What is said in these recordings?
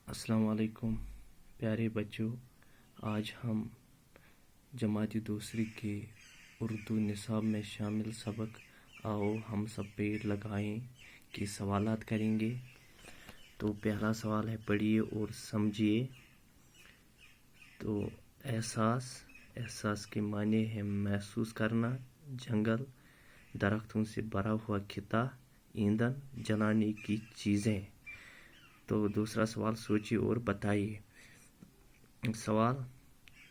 अस्सलाम वालेकुम प्यारे बच्चों। आज हम जमाती दूसरी के उर्दू निसाब में शामिल सबक आओ हम सब पेड़ लगाएं के सवालात करेंगे। तो पहला सवाल है, पढ़िए और समझिए। तो एहसास के माने हैं महसूस करना, जंगल, दरख्तों से भरा हुआ खिता, ईंधन, जलाने की चीज़ें। तो दूसरा सवाल, सोचिए और बताइए। सवाल,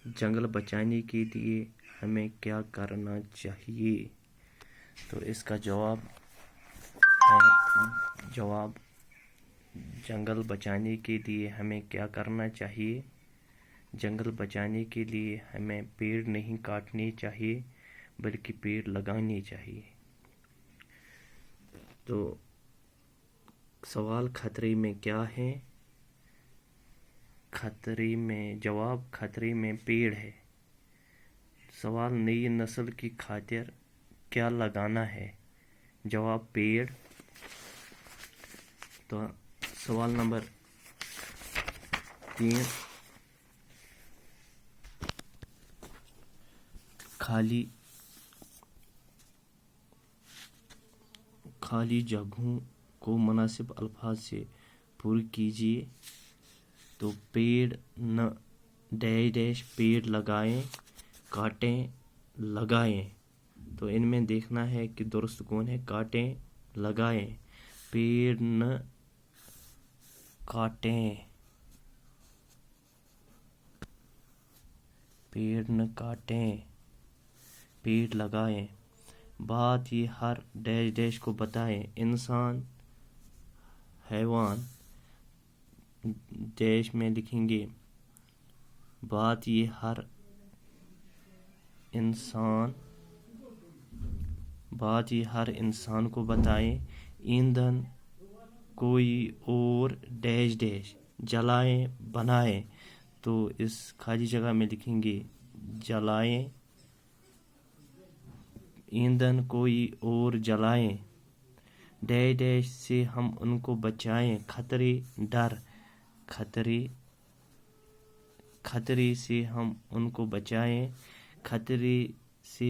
जंगल बचाने के लिए हमें क्या करना चाहिए? तो इसका जवाब जंगल बचाने के लिए हमें क्या करना चाहिए? जंगल बचाने के लिए हमें पेड़ नहीं काटने चाहिए बल्कि पेड़ लगाने चाहिए। तो सवाल, खतरे में क्या है? खतरे में पेड़ है। सवाल, नई नस्ल की खातिर क्या लगाना है? जवाब, पेड़। तो सवाल नंबर 3, खाली जगहों को मुनासिब अल्फाज से पूरी कीजिए। तो पेड़ न डैश पेड़ लगाएं, काटें, लगाएं। तो इनमें देखना है कि दुरुस्त कौन है। काटें, लगाएं, पेड़ न काटें, पेड़ लगाएं। बात ये हर डैश को बताएं, इंसान, हैवान, डैश में लिखेंगे। बात ये हर इंसान को बताएं, ईंधन कोई और डैश जलाएं, बनाएं। तो इस खाली जगह में लिखेंगे जलाएं, ईंधन कोई और जलाएं, डैश से हम उनको बचाएं, खतरे से हम उनको बचाएं, खतरे से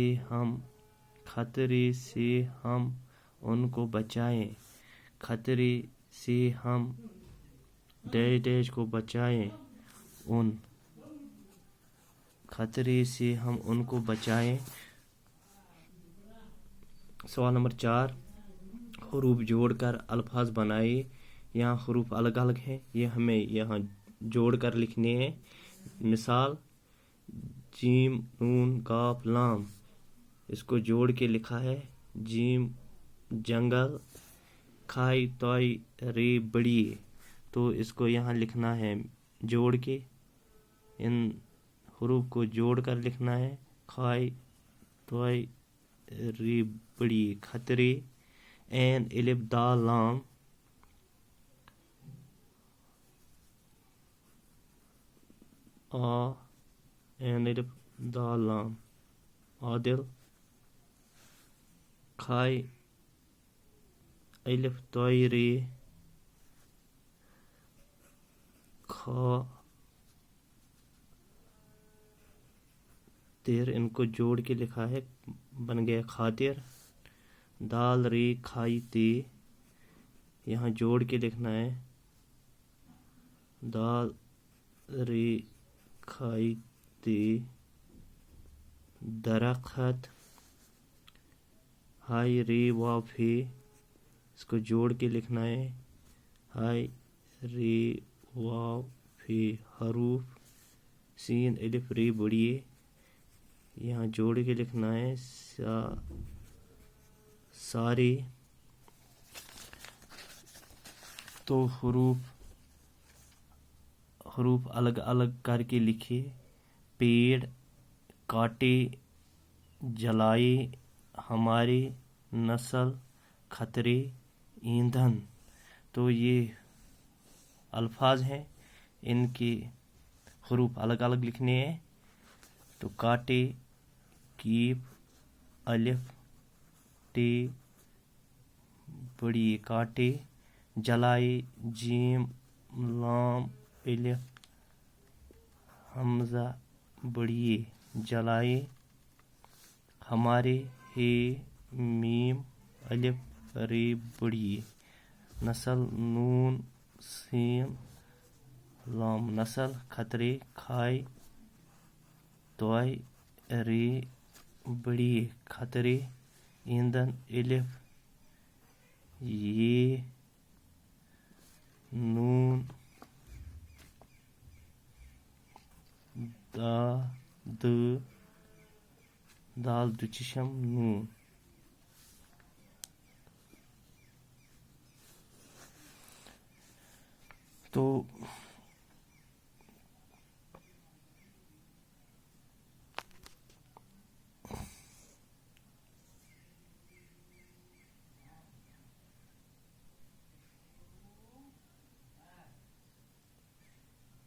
हम डैश को बचाएं, खतरे से हम उनको बचाएं। सवाल नंबर 4, हरूफ जोड़कर अल्फाज बनाए। यहाँ हरूफ अलग अलग हैं, ये हमें यहाँ जोड़कर लिखने हैं। मिसाल, जीम, नून, काफ, लाम, इसको जोड़ के लिखा है। जीम जंगल, खाई तोई रे बड़िए। तो इसको यहाँ लिखना है जोड़ के, इन हरूफ को जोड़ कर लिखना है। खाई तोई रे बड़िए, खतरे। एन इलिफ दाल लाम, एन इलिफ दाल लाम, आदिल। खाई अलिफ तोई रे, खा तेर, इनको जोड़ के लिखा है, बन गया खातिर। दाल रे खाई ते, यहाँ जोड़ के लिखना है। दाल रे खाई ते, दरख्त। हाय रे वाफे, इसको जोड़ के लिखना है। हाय रे वाफे, हरूफ। सीन अलिफ रे बड़िए, यहाँ जोड़ के लिखना है। सारे। तो हरूफ अलग अलग करके लिखे। पेड़, काटे, जलाए, हमारे, नस्ल, खतरे, ईंधन। तो ये अल्फाज हैं, इनके हरूफ अलग अलग लिखने हैं। तो काटे, कीफ, अलिफ, टे, बड़ी, काटे। जलाए, जीम, लाम, الف حمزہ بڑھیے جلائے ہمارے ہے میم الف رے بڑھیے نسل نون سین لام نسل خطرے کھائے توائے رے بڑھیے خطرے ایندھن الف یہ نون دا د دال دچشم نون تو